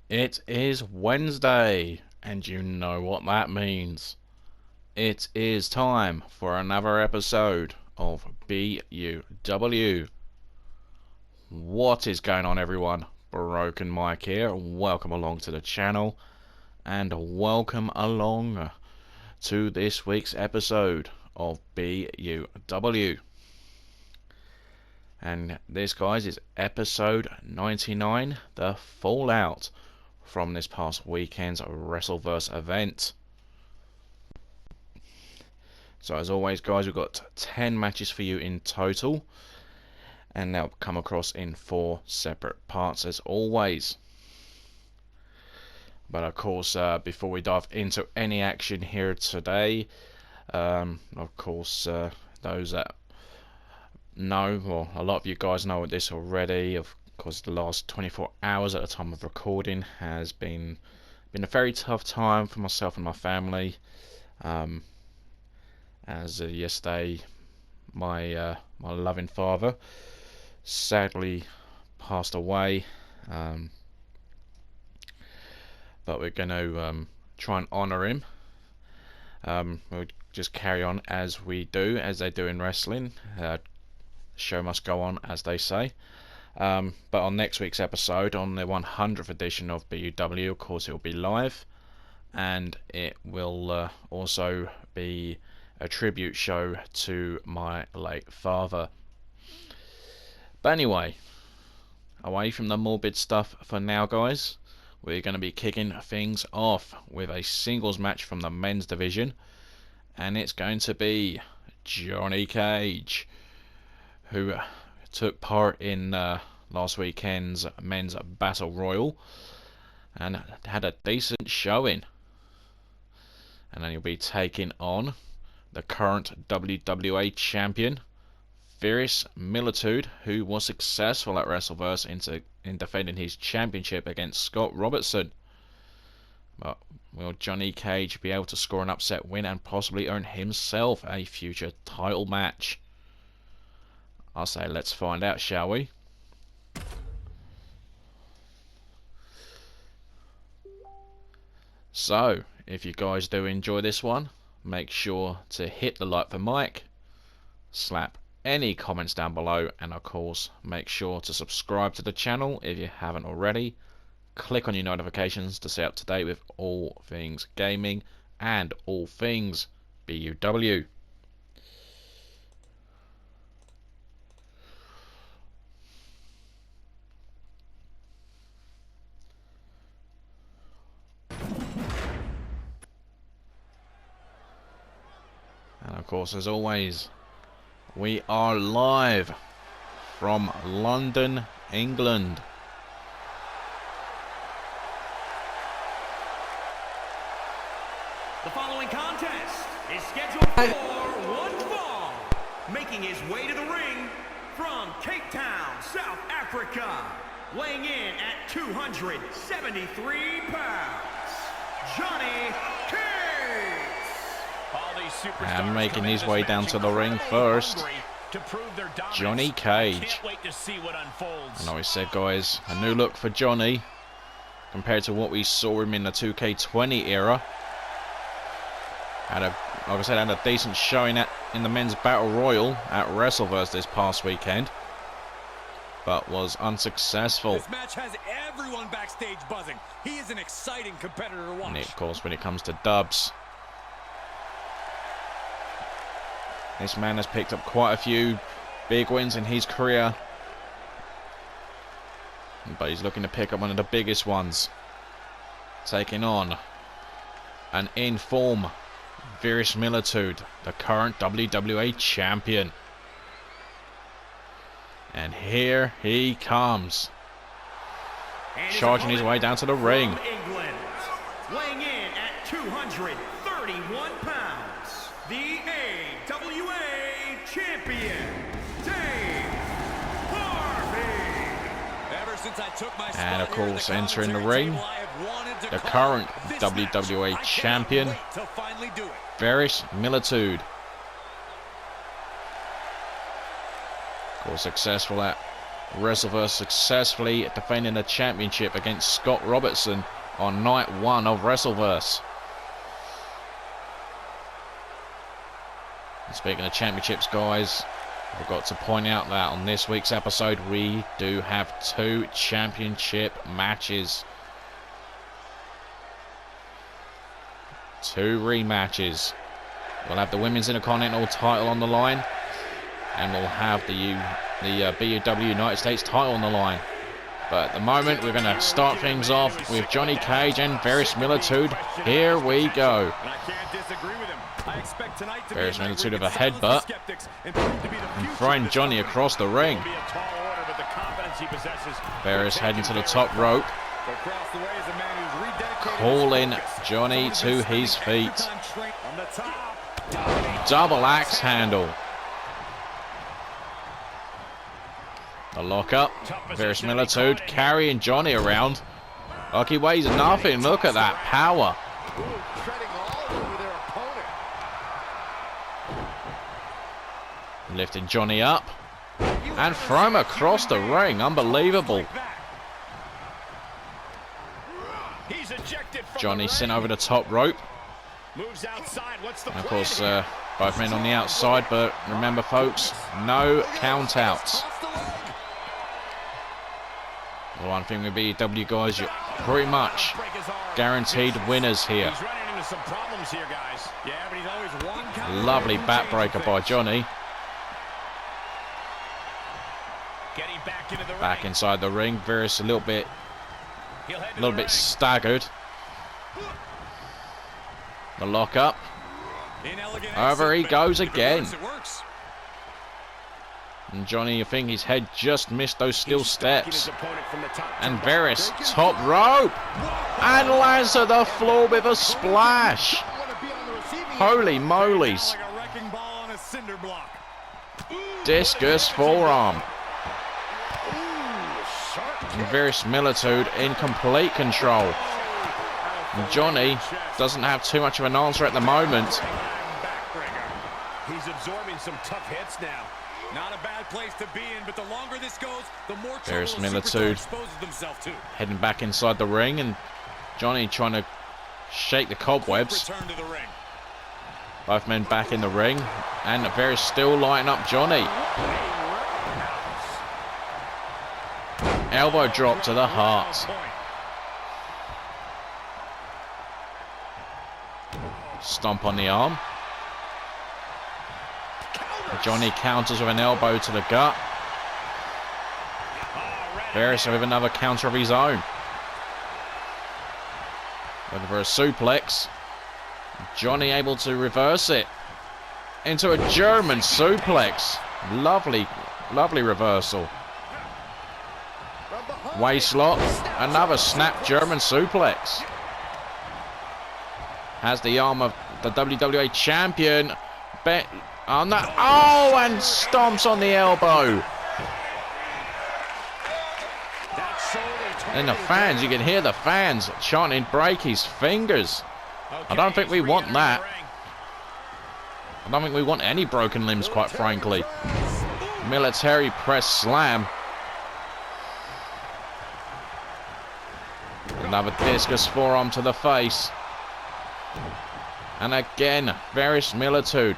It is Wednesday, and you know what that means. It is time for another episode of BUW. What is going on, everyone? Broken Mike here. Welcome along to the channel, and welcome along to this week's episode of BUW. And this, guys, is episode 99, the fallout from this past weekend's Wrestleverse event. So as always, guys, we've got 10 matches for you in total, and they'll come across in 4 separate parts as always. But of course, before we dive into any action here today, of course, those that know, well, a lot of you guys know this already. Of course, the last 24 hours at the time of recording has been a very tough time for myself and my family. As yesterday, my loving father sadly passed away. But we're going to try and honour him. We'll just carry on as we do, as they do in wrestling. Show must go on, as they say. But on next week's episode, on the 100th edition of BUW, of course, it will be live, and it will also be a tribute show to my late father. But anyway, away from the morbid stuff for now, guys, we're going to be kicking things off with a singles match from the men's division, and it's going to be Johnny Cage, who took part in last weekend's men's battle royal and had a decent showing. And then he'll be taking on the current WWE champion, Fierce Militude, who was successful at Wrestleverse in defending his championship against Scott Robertson. But will Johnny Cage be able to score an upset win and possibly earn himself a future title match? I say let's find out, shall we? So, if you guys do enjoy this one, make sure to hit the like for Mike, slap any comments down below, and of course make sure to subscribe to the channel if you haven't already. Click on your notifications to stay up to date with all things gaming and all things BUW. And of course, as always, we are live from London, England. The following contest is scheduled for one fall. Making his way to the ring from Cape Town, South Africa, weighing in at 273 pounds, Johnny Cage. And making his way down to the ring first, Johnny Cage. I know I said, guys, a new look for Johnny compared to what we saw him in the 2K20 era. Like I said, had a decent showing in the men's battle royal at Wrestleverse this past weekend, but was unsuccessful. This match has everyone backstage buzzing. He is an exciting competitor to watch. And of course, when it comes to dubs, this man has picked up quite a few big wins in his career, but he's looking to pick up one of the biggest ones, taking on an in-form Fierce Militude, the current WWE champion. And here he comes, charging his way down to the ring. England, weighing in at 231 pounds, the AWA champion, Dave Harvey. Ever since I took my And of spot here in course, the entering the commentary ring, table, I have wanted to the call current this WWE match. I champion, cannot wait to finally do it. Fierce Militude. Of course, successful at WrestleVerse successfully defending the championship against Scott Robertson on night 1 of WrestleVerse. And speaking of championships, guys, I've got to point out that on this week's episode we do have 2 championship matches. 2 rematches. We'll have the Women's Intercontinental title on the line, and we'll have the BUW United States title on the line. But at the moment, we're going to start things off with Johnny Cage and Varys Militude. Here we go. Varys Militude with a headbutt and throwing Johnny across the ring. Varys heading to the top rope, calling Johnny to his feet. Double axe handle. The lockup. Varys Militude carrying Johnny around like he weighs nothing. Look at that power. Lifting Johnny up and throw him across the ring. Unbelievable. Johnny sent over the top rope. And of course, both men on the outside, but remember, folks, no count-outs. The one thing with BUW, guys, you're pretty much guaranteed winners here. Lovely backbreaker by Johnny. Back inside the ring. Varys a little bit staggered. The lockup. Over he goes again. And Johnny, I think his head just missed those steel steps. And Varys, top rope. And lands to the floor with a splash. Holy moly's. Discus forearm. And Varys Militude in complete control. And Johnny doesn't have too much of an answer at the moment. He's absorbing some tough hits now. Not a bad place to be in, but the longer this goes, the more trouble Varys Militude exposes themselves to. heading back inside the ring, and Johnny trying to shake the cobwebs. Both men back in the ring, and Varys still lighting up Johnny. Elbow drop to the heart. Stomp on the arm. Johnny counters with an elbow to the gut. Varys with another counter of his own. Looking for a suplex. Johnny able to reverse it into a German suplex. Lovely, lovely reversal. Waistlock. Another snap German suplex. Has the arm of the WWE champion. On that. Oh, and stomps on the elbow. And the fans, you can hear the fans chanting, break his fingers. I don't think we want that. I don't think we want any broken limbs, quite frankly. Military press slam. Another discus forearm to the face. And again, Varys Militude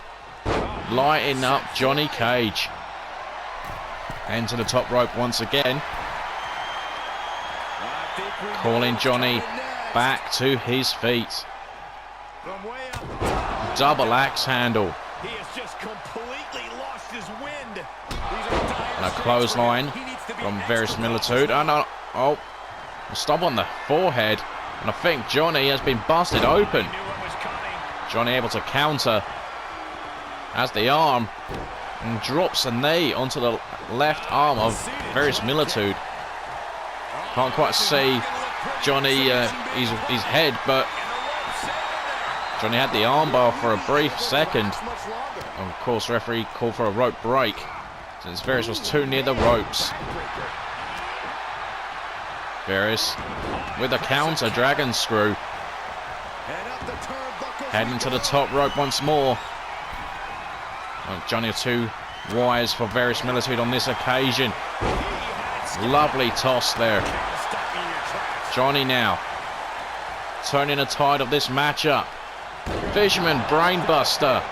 lighting up Johnny Cage. And to the top rope once again. Calling Johnny back to his feet. Double axe handle. And a clothesline from Varys Militude. Oh no. Oh. Stomp on the forehead. And I think Johnny has been busted open. Johnny able to counter. Has the arm. And drops a knee onto the left arm of Varys Militude. Can't quite see Johnny, his head, but Johnny had the armbar for a brief second. And of course, referee called for a rope break since Varys was too near the ropes. Varys with a counter dragon screw. Heading to the top rope once more. Well, Johnny too wise for Varys Militude on this occasion. Lovely toss there. Johnny now turning the tide of this matchup. Fisherman brainbuster.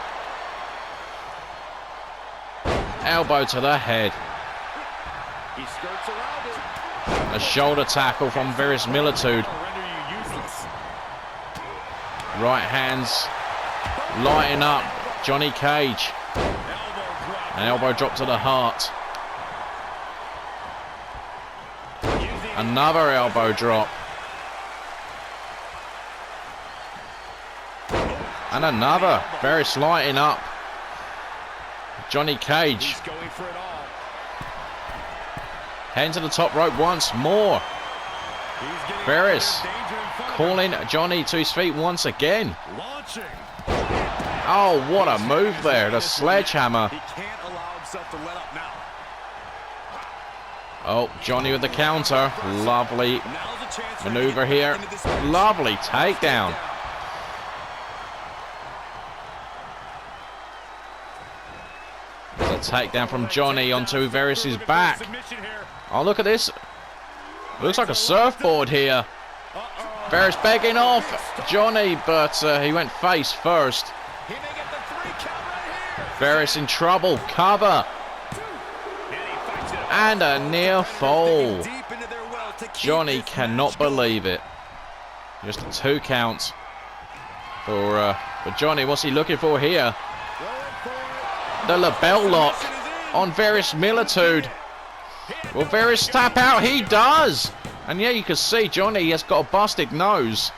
Elbow to the head. He skirts around it. A shoulder tackle from Verisimilitude. Right hands lighting up Johnny Cage. An elbow drop to the heart. Another elbow drop. And another. Veris lighting up Johnny Cage. Heading to the top rope once more. Veris calling Johnny to his feet once again. Oh, what a move there. The sledgehammer. Oh, Johnny with the counter. Lovely maneuver here. Lovely takedown. There's a takedown from Johnny onto Veris's back. Oh, look at this. Looks like a surfboard here. Veris begging off Johnny, but he went face first. Veris in trouble. Cover. And a near fall. Johnny cannot believe it. Just a 2 count for Johnny. What's he looking for here? The label lock on Verisimilitude. Will Veris tap out? He does. And yeah, you can see Johnny has got a busted nose.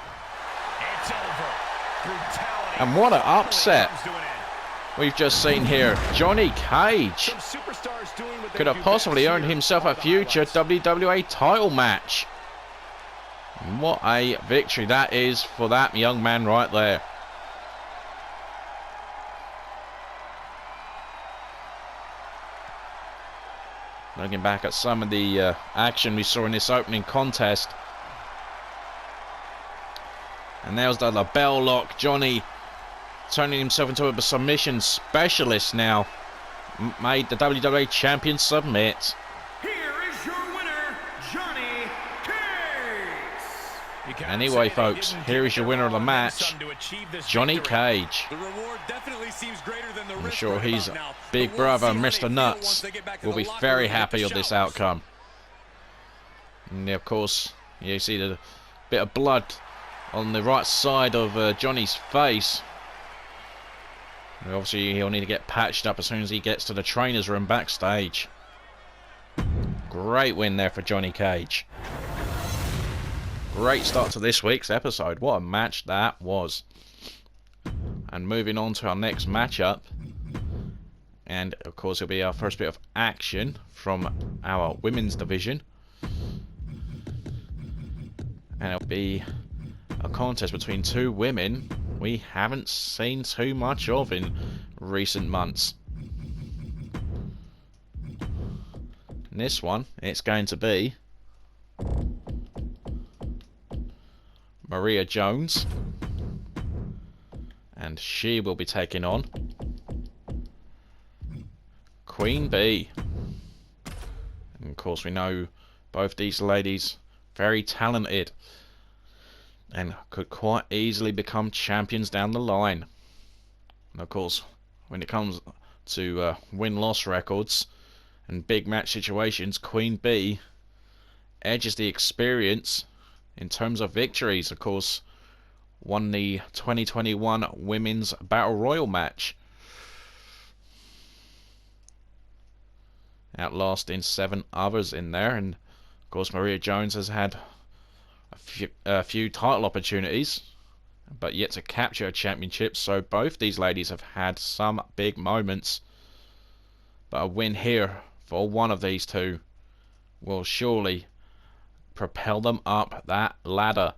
And what an upset we've just seen here. Johnny Cage could have possibly earned himself a future WWE title match. What a victory that is for that young man right there. Looking back at some of the action we saw in this opening contest. And there's the label lock. Johnny turning himself into a submission specialist now. Made the WWE champion submit. Here is your winner, Johnny Cage. Anyway, folks, here is your winner of the match, Johnny Cage. I'm sure his big brother, Mr. Nuts, will be very happy with this outcome. And of course, you see the bit of blood on the right side of Johnny's face. And obviously, he'll need to get patched up as soon as he gets to the trainer's room backstage. Great win there for Johnny Cage. Great start to this week's episode. What a match that was. And moving on to our next matchup. And of course, it'll be our first bit of action from our women's division. And it'll be a contest between 2 women we haven't seen too much of in recent months. In this one, it's going to be Maria Jones, and she will be taking on Queen Bee. And of course, we know both these ladies very talented and could quite easily become champions down the line. And of course, when it comes to win-loss records and big match situations, Queen Bee edges the experience in terms of victories. Of course, won the 2021 Women's Battle Royal match, outlasting 7 others in there. And of course, Maria Jones has had a few title opportunities, but yet to capture a championship. So both these ladies have had some big moments, but a win here for one of these 2 will surely propel them up that ladder.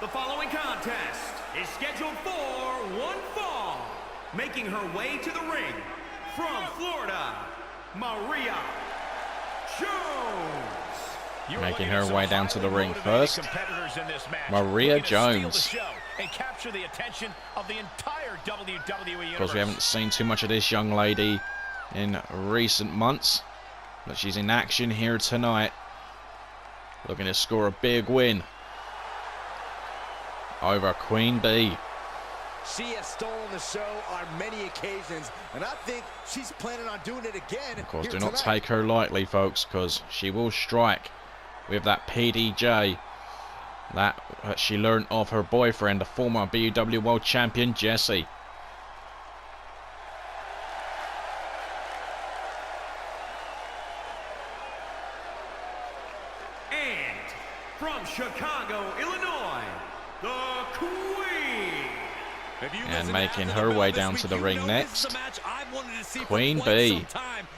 The following contest is scheduled for 1 fall. Making her way to the ring from Florida, Maria Jones. Making her way down to the ring first. Maria Jones. And capture the attention of the entire WWE universe. Of course, we haven't seen too much of this young lady in recent months, but she's in action here tonight, looking to score a big win over Queen Bee. She has stolen the show on many occasions, and I think she's planning on doing it again. Of course, do not take her lightly, folks, because she will strike with that PDJ that she learned of her boyfriend, the former BUW World Champion, Jesse. And from Chicago, Illinois, the Queen. And making her way down to the ring next, Queen Bee.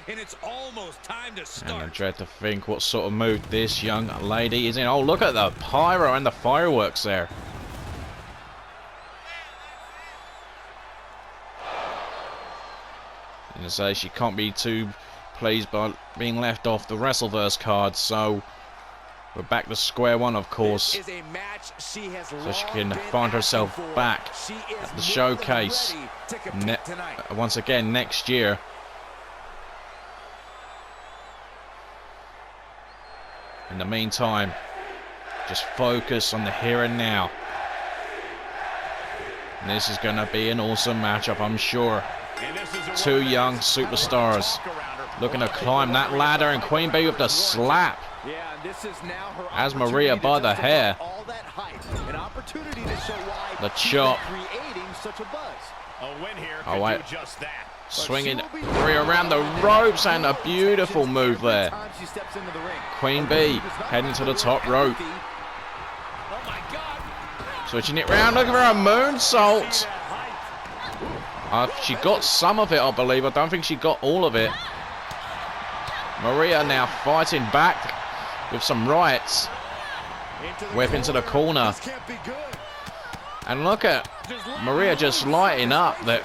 And I dread to think what sort of mood this young lady is in. Oh, look at the pyro and the fireworks there. And to say she can't be too pleased by being left off the Wrestleverse card, so we're back to square one, of course. So she can find herself back at the showcase once again next year. In the meantime, just focus on the here and now. And this is going to be an awesome matchup, I'm sure. Two young superstars looking to climb that ladder, and Queen Bee with the slap. As Maria by the hair. The chop. Oh wait. Swinging Maria around the ropes, and a beautiful move there. Queen Bee heading to the top rope. Switching it round, looking for a moonsault. She got some of it, I believe. I don't think she got all of it. Maria now fighting back with some rights. Whip into the corner. And look at Maria just lighting up the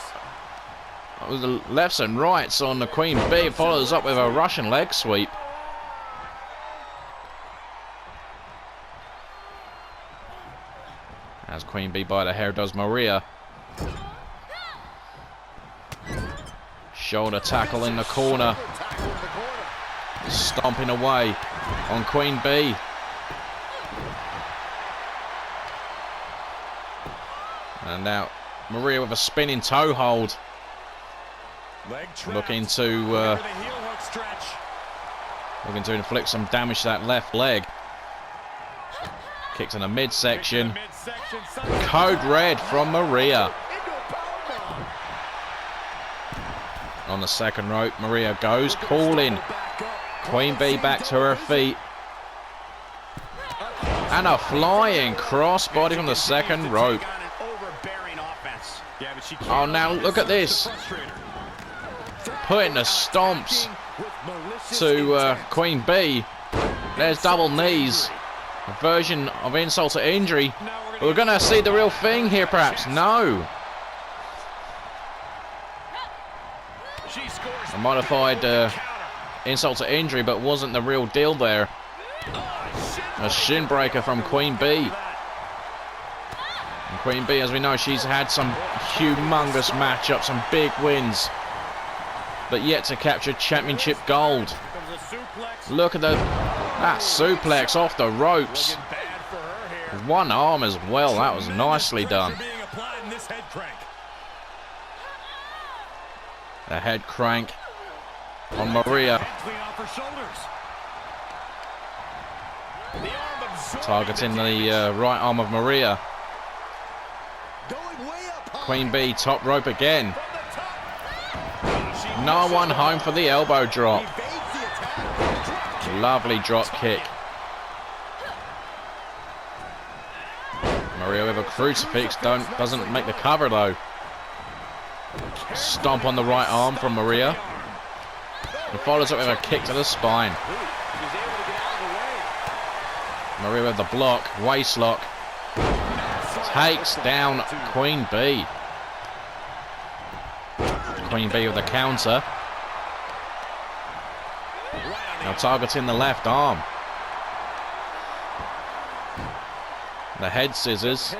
lefts and rights on the Queen Bee. Follows up with a Russian leg sweep. As Queen Bee by the hair does Maria. Shoulder tackle in the corner. Stomping away on Queen Bee. And now Maria with a spinning toe hold. Looking to inflict some damage to that left leg. Kicked in the midsection. Code red from Maria. On the second rope, Maria goes, calling Queen Bee back to her feet. And a flying crossbody from the second rope. Oh, now look at this. Putting the stomps to Queen Bee. There's double knees. A version of insult to injury. We're going to see the real thing here, perhaps. No. A modified insult to injury, but wasn't the real deal there. A shin breaker from Queen Bee. And Queen Bee, as we know, she's had some humongous matchups, some big wins, but yet to capture championship gold. Look at that suplex off the ropes. With one arm as well. That was nicely done. The head crank on Maria. Targeting the right arm of Maria. Queen Bee top rope again. No one home for the elbow drop. Lovely drop kick. Maria with a crucifix doesn't make the cover though. Stomp on the right arm from Maria. And follows up with a kick to the spine. Maria with the block, waist lock. Takes down Queen Bee. Queen Bee with the counter. Now targeting the left arm. The head scissors.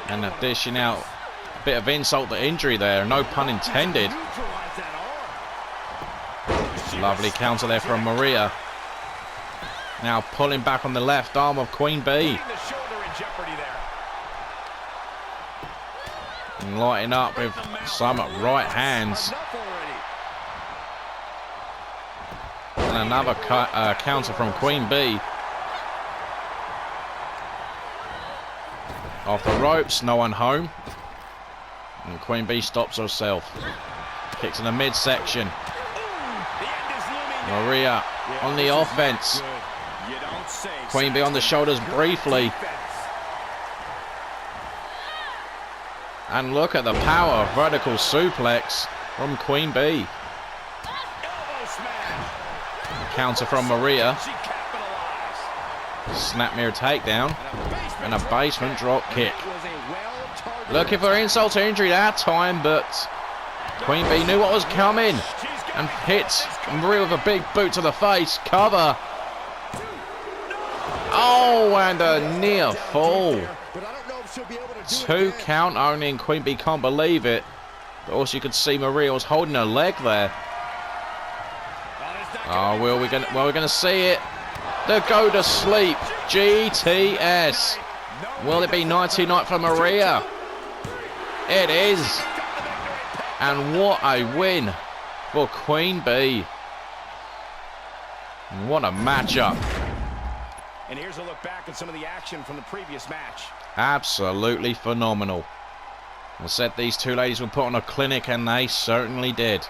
And dishing out a bit of insult to injury there. No pun intended. Lovely counter there from Maria. Now pulling back on the left arm of Queen Bee. And lighting up with some right hands. And another counter from Queen Bee. Off the ropes, no one home. And Queen Bee stops herself. Kicks in the midsection. Maria on the offense. Queen Bee on the shoulders briefly. And look at the power. Vertical suplex from Queen Bee. Counter from Maria. Snap mirror takedown. And a basement drop kick. Looking for insult to injury that time, but Queen Bee knew what was coming. And hits Maria with a big boot to the face. Cover. Oh, and a near fall. 2 count only, and Queen Bee can't believe it. But also you could see Maria was holding her leg there. Oh, we're gonna see it. The go to sleep GTS. Will it be nighty night for Maria? It is. And what a win for Queen Bee. What a matchup. And here's a look back at some of the action from the previous match. Absolutely phenomenal. I said these two ladies would put on a clinic, and they certainly did.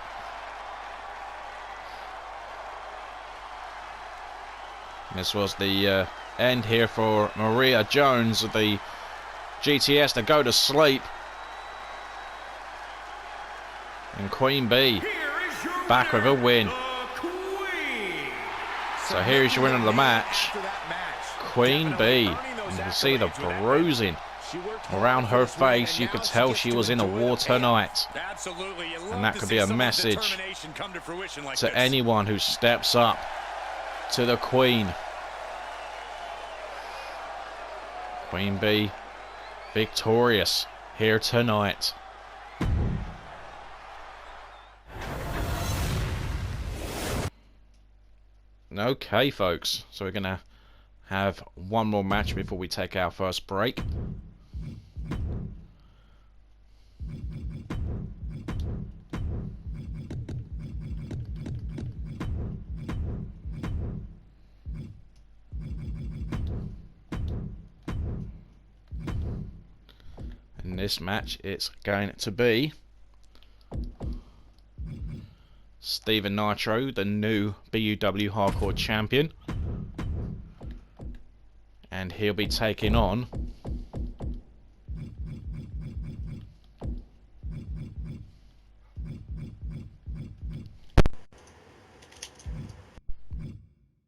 This was the end here for Maria Jones of the GTS to go to sleep. And Queen Bee back with a win. So here's your winner of the match, Queen Bee. And you can see the bruising around her face. You could tell she was in a war tonight. And that could be a message to anyone who steps up to the Queen. Queen Bee victorious here tonight. Okay, folks, so we're gonna have one more match before we take our first break. In this match, it's going to be Steven Nitro, the new BUW Hardcore Champion. And he'll be taking on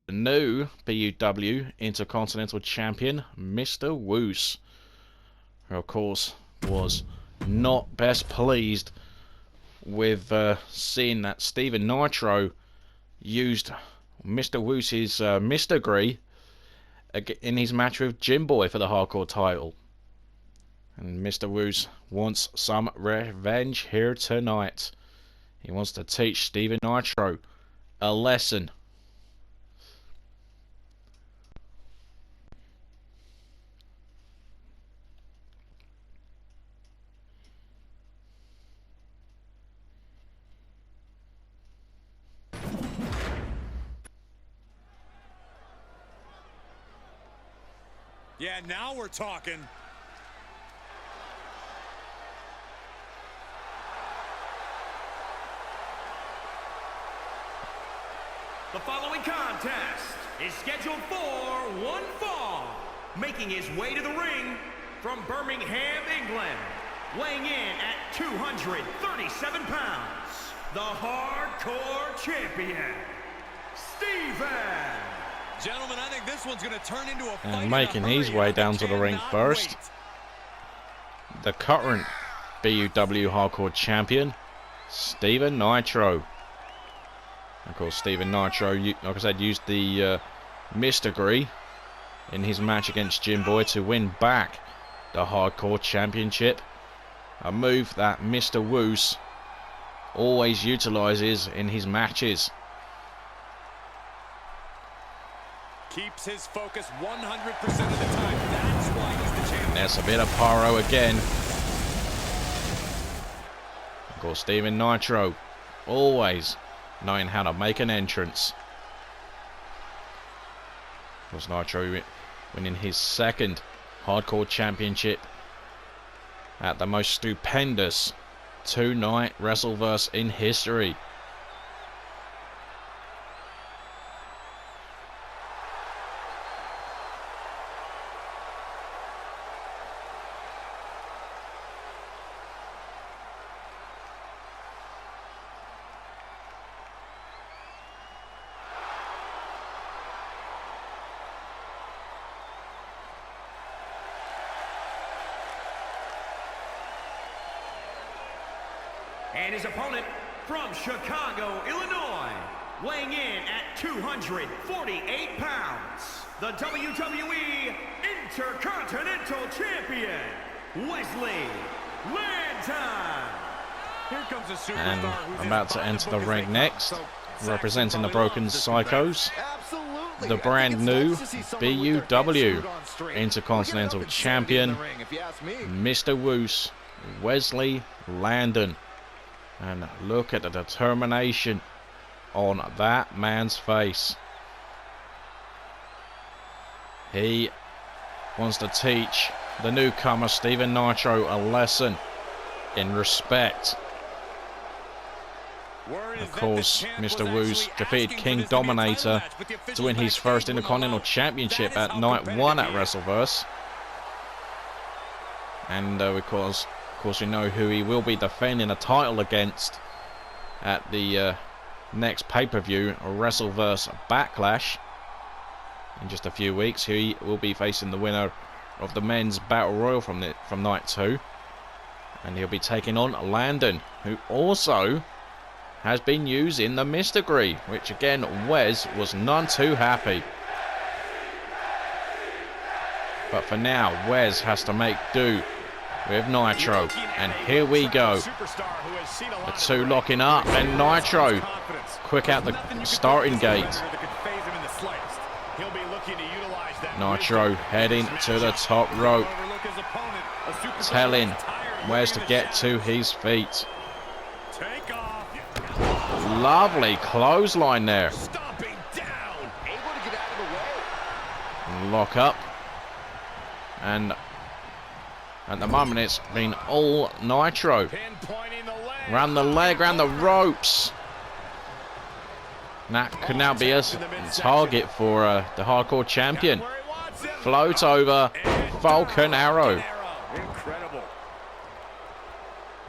the new BUW Intercontinental Champion, Mr. Woos, who of course was not best pleased with seeing that Steven Nitro used Mr. Woos's Mystery in his match with Jim Boy for the Hardcore title. And Mr. Woos wants some revenge here tonight. He wants to teach Steven Nitro a lesson. Yeah, now we're talking. The following contest is scheduled for one fall. Making his way to the ring from Birmingham, England, weighing in at 237 pounds, the Hardcore Champion, Steven. Gentlemen, I think this one's going to turn into a fight. And making his way down to the ring first, the current BUW Hardcore Champion, Steven Nitro. Of course, Steven Nitro, like I said, used the Mystery in his match against Jim Boy to win back the Hardcore Championship. A move that Mr. Woos always utilizes in his matches. Keeps his focus 100% of the time. That's why he's the champion. There's a bit of pyro again. Of course, Steven Nitro always knowing how to make an entrance. Of course, Nitro winning his second Hardcore Championship at the most stupendous two-night Wrestleverse in history. And his opponent from Chicago, Illinois, weighing in at 248 pounds, the WWE Intercontinental Champion, Wesley Lanton. Here comes a superstar And who's about as to enter the bondable as ring they next, come. So, representing the Saxon Broken loves this match. Psychos, Absolutely. the brand I think new it's nice to see someone with their head BUW screwed on straight. Intercontinental Look at him up and Champion, in the ring, if you ask me. Mr. Woos, Wesley Landon. And look at the determination on that man's face. He wants to teach the newcomer Steven Nitro a lesson in respect. Word is Of that course, the champ Mr. was Woos actually defeated asking for King this to be a title Dominator match, but the to officials win his backstage first wouldn't Intercontinental allow it. Championship That is at how night one at competitive he is. WrestleVerse. And of course, we know who he will be defending a title against at the next pay-per-view, WrestleVerse Backlash. In just a few weeks, he will be facing the winner of the men's Battle Royal from night 2. And he'll be taking on Landon, who also has been using the Mystery, which again, Wes was none too happy. But for now, Wes has to make do with Nitro. And here we go. The two locking up, and Nitro quick out the starting gate. Nitro heading to the top rope, telling Wes to get to his feet. Lovely clothesline there. Lock up. And at the moment it's been all Nitro. Round the leg, round the ropes. That could now be a target for the Hardcore Champion. Float over, Falcon Arrow.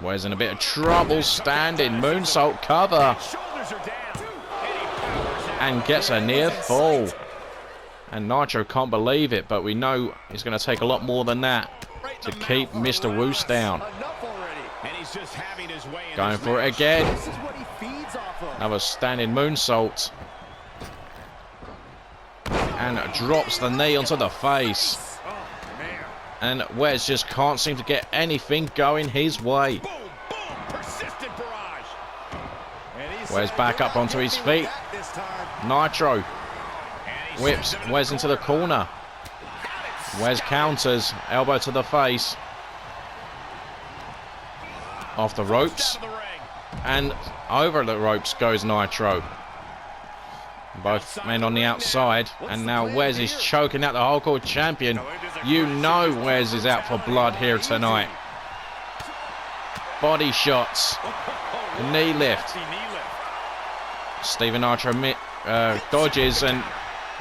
Wes in a bit of trouble, standing moonsault cover. And gets a near fall. And Nitro can't believe it, but we know it's going to take a lot more than that to keep Mr. Woos down. Going for it again. Another standing moonsault. And drops the knee onto the face. And Wes just can't seem to get anything going his way. Wes back up onto his feet. Nitro whips Wes into the corner. Wes counters, elbow to the face. Off the ropes. And over the ropes goes Nitro. Both men on the outside. And now Wes is choking out the Hardcore Champion. You know Wes is out for blood here tonight. Body shots. Knee lift. Steven Nitro dodges and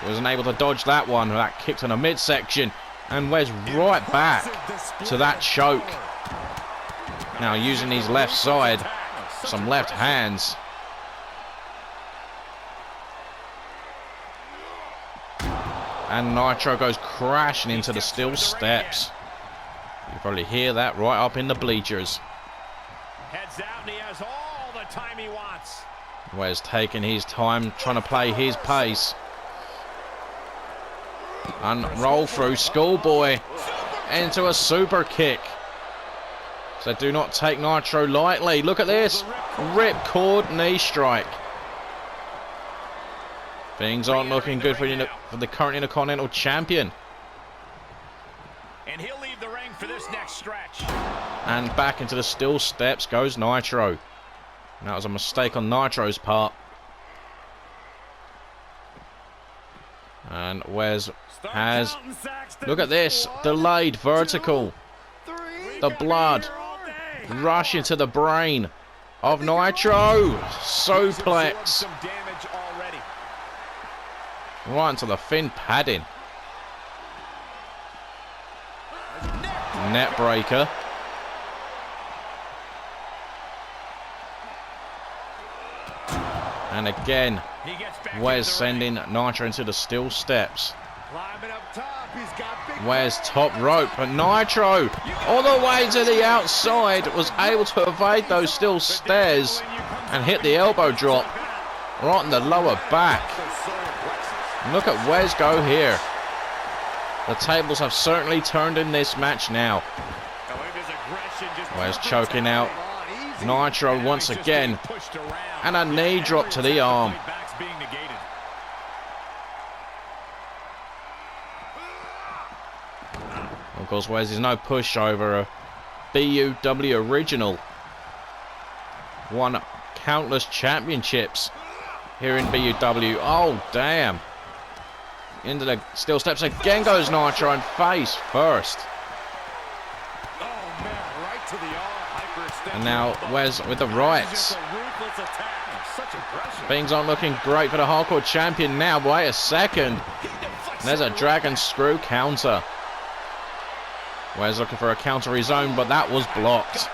wasn't able to dodge that one. That kicked on a midsection. And Wes right back to that choke. Now using his left side. Some left hands. And Nitro goes crashing into the steel steps. You probably hear that right up in the bleachers. Heads out and he has all the time he wants. Wes taking his time, trying to play his pace. And roll through Schoolboy into a super kick. So do not take Nitro lightly. Look at this. Ripcord knee strike. Things aren't looking good for the current Intercontinental Champion. And he'll leave the ring for this next stretch. And back into the steel steps goes Nitro. And that was a mistake on Nitro's part. And Wes has... Look at this. Delayed vertical. The blood rushing to the brain of Nitro. Suplex. Right into the thin padding. Net breaker. And again, Wes sending Nitro into the steel steps. Wes top rope, but Nitro all the way to the outside was able to evade those steel stairs and hit the elbow drop right in the lower back. Look at Wes go here. The tables have certainly turned in this match now. Wes choking out Nitro once again. And a knee drop to the arm. Of course, Wes is no pushover. A BUW original. Won countless championships here in BUW. Oh, damn. Into the steel steps again goes Nitro and face first. And now Wes with the rights. Things aren't looking great for the Hardcore Champion now. Wait a second. There's a Dragon Screw counter. Wes looking for a counter of his own, but that was blocked.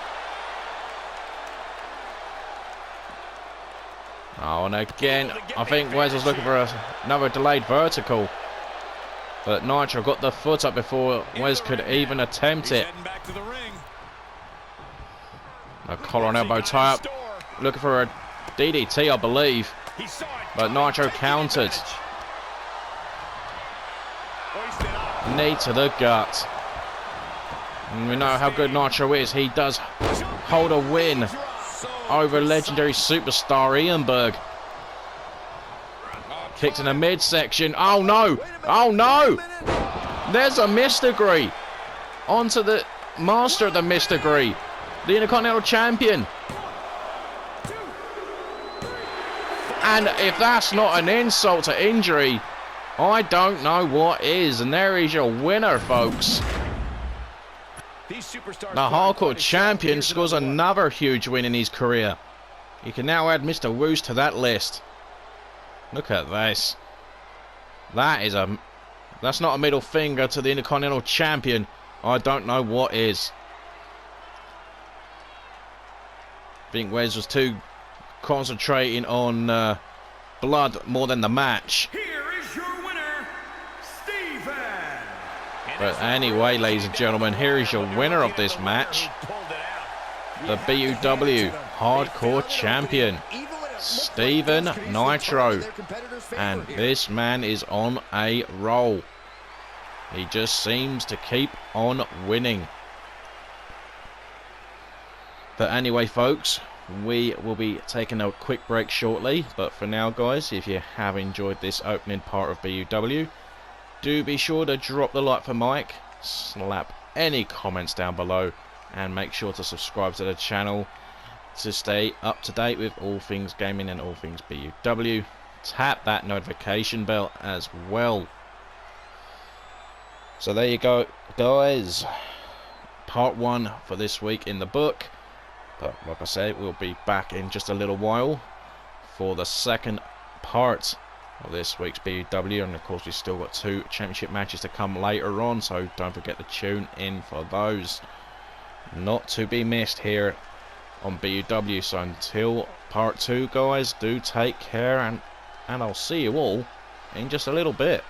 Oh, and again, I think Wes was looking for another delayed vertical. But Nitro got the foot up before Wes could even attempt it. A collar and elbow tie up. Looking for a DDT, I believe. But Nitro countered. Knee to the gut. And we know how good Nitro is. He does hold a win over legendary superstar Ian Berg. Kicked in the midsection. Oh no! Oh no! There's a misdegree. Onto the master of the misdegree. The Intercontinental Champion. And if that's not an insult to injury, I don't know what is. And there is your winner, folks. The Hardcore Champion scores another huge win in his career. You can now add Mr. Woos to that list. Look at this. That's not a middle finger to the Intercontinental Champion. I don't know what is. I think Wes was too concentrating on blood more than the match. Here is your winner, Steven. But anyway, ladies and gentlemen, here is your winner of this match. The BUW Hardcore Champion, Steven Nitro. And this man is on a roll. He just seems to keep on winning. But anyway, folks, we will be taking a quick break shortly. But for now, guys, if you have enjoyed this opening part of BUW, do be sure to drop the like for Mike, slap any comments down below, and make sure to subscribe to the channel to stay up to date with all things gaming and all things BUW. Tap that notification bell as well. So there you go, guys. Part 1 for this week in the book. But like I said, we'll be back in just a little while for the second part of this week's BUW. And of course, we've still got 2 championship matches to come later on, so don't forget to tune in for those. Not to be missed here on BUW. So until part 2, guys, do take care, and I'll see you all in just a little bit.